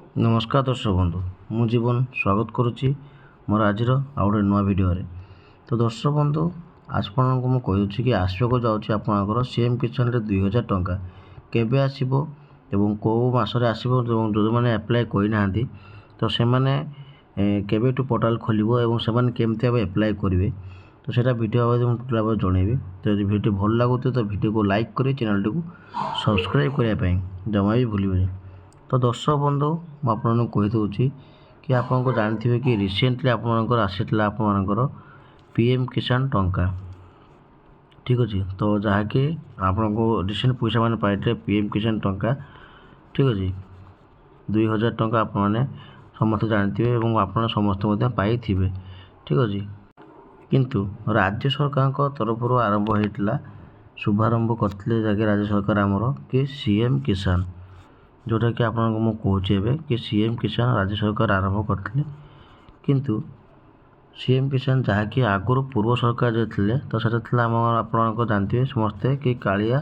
नमस्कार दर्शक बंधु मु जीवन स्वागत करुच्ची मोर आज गोटे नुआ भिडियो तो दर्शक बंधु आज मुझे कही कि आसवाक जाऊँगी आपंकर सीएम किसान 2000 टंका केबे आसो एवं कौ मसरे आसो जो मैंने एप्लाय करना तो से केबे पोर्टाल खोलिबो एवं से केमती भाव एप्लाय करेंगे तो सेटा वीडियो भाव जनइबी। तो यदि वीडियो भल लगुच तो वीडियो को लाइक कर चैनल टी सब्सक्राइब करने जमा भी भूल। तो दर्शक बंधु मुझे कहीदे कि आपको जानते कि रिसेंटली आपंकर आसीला आपर पीएम किसान टंका ठीक अच्छे। तो जहाँकि आपको रिसेंट पैसा मैंने पाई पीएम किसान टंका ठीक अच्छे 2000 टंका आपने समस्त जानते आप समस्त पाई ठीक अच्छे। किंतु राज्य सरकार तरफ आरंभ होता शुभारंभ करते जगह राज्य सरकार आमर कि सीएम किसान जोटा कि आपको मुझे कहूँ कि सीएम किसान राज्य सरकार आरंभ करते किंतु सीएम किसान जहाँकि आगुरी पूर्व सरकार जो थे तो सेटा आप जानते समस्ते कि कालिया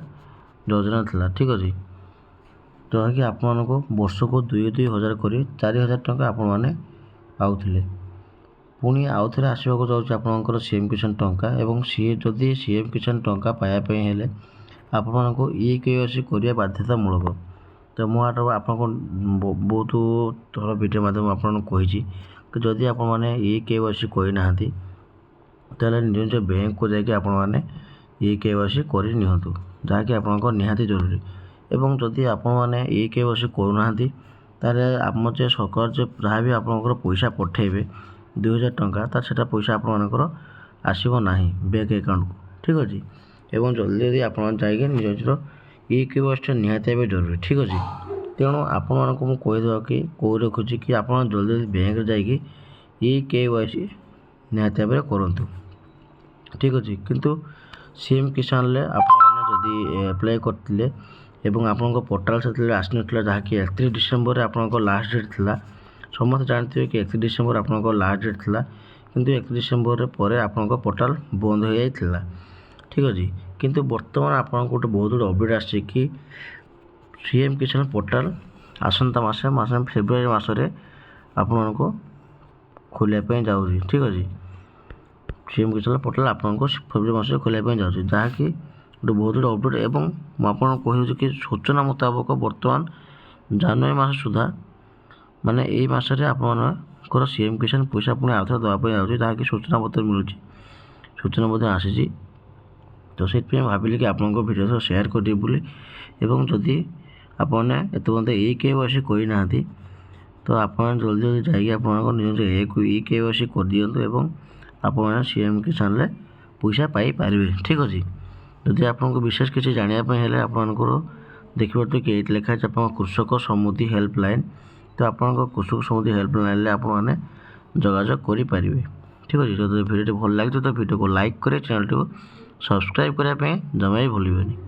योजना था ठीक अच्छे। जहाँकि आपको वर्ष को 2,000 कर 4,000 टंका आपने पाते पुणी आउ थे आसवाक जाऊँगी आपंकर सीएम किसान टंका एवं सी जदि सीएम किसान टंका पाइबापी हेले आपको EKYC करने बाध्यतामूलक। तो मुझे आपको बहुत थोड़ा वीडियो माध्यम आपको कही कि जदि आपने EKYC करना तेल निज निज बैंक को जाकि आपने EKYC कर निहतु जहाँकि आपंकर निहाती जरूरी एवं जदि आपने EKYC करूना ताले आम जे सरकार जो जहाँ भी आपंकर पैसा पठेबे 2000 टंका तो सेटा पैसा आपंकर आसब ना बैंक अकाउंट को ठीक अच्छे। एवं जल्दी जल्दी आप जाइए निजर EKYC निहाती जरूरी ठीक अच्छे। तेणु आपण को मुझे कहीदेवा कि कौ रखुच्छी कि आप जल्दी जल्दी बैंक जाइए EKYC निहाती भाव करूँ ठीक अच्छे। किंतु सीएम किसान जदि एप्लाय करते आपंक पोर्टाल से आसना जहाँकि 31 डिसेम्बर आपंकर लास्ट डेट था समस्त जानते कि 31 डिसेम्बर आपंकर लास्ट डेट था किंतु 31 डिसेम्बर पर आपंक पोर्टाल बंद हो जाता ठीक अच्छे। किंतु बर्तमान आपको गोटे बहुत बड़ा अपडेट आसी कि सीएम किसान पोर्टाल आसंता मासे फेब्रुआरी मासरे आपको खोलिया जाऊँगी ठीक अच्छे। सीएम किसान पोर्टाल आपको फेब्रुआरी मास खोलिया जाऊँगी जहाँकि गोटे बहुत बड़ा अपडेट एवं मुझे कही कि सूचना मुताबक बर्तमान जनवरी मास सुधा माने यही मसरे आपंकर सीएम किसान पैसा पुणी आउ थे देवाई जाऊँगी जहाँकि सूचना पत्र मिलूँ सूचना आसी। तो से भाविली कि आपको वीडियो शेयर करेंगे बोली एवं जदि आपने एत EKYC करना तो आप जल्दी जल्दी जाइए आप निज EKYC कर दिंतु एवं आप सीएम किसान पैसा पाइपर ठीक अच्छे। जदि आपको विशेष किसी जानापी आपंकर देखिए कि लिखाई आप कृषक समृद्धि हेल्पलाइन तो आप कृषक समृद्धि हेल्पलाइन आपने जोगाजोग करेंगे ठीक अच्छे। जब वीडियो भल लगे तो वीडियो को लाइक करें चैनल टी सब्सक्राइब करने जमा भी भूलें।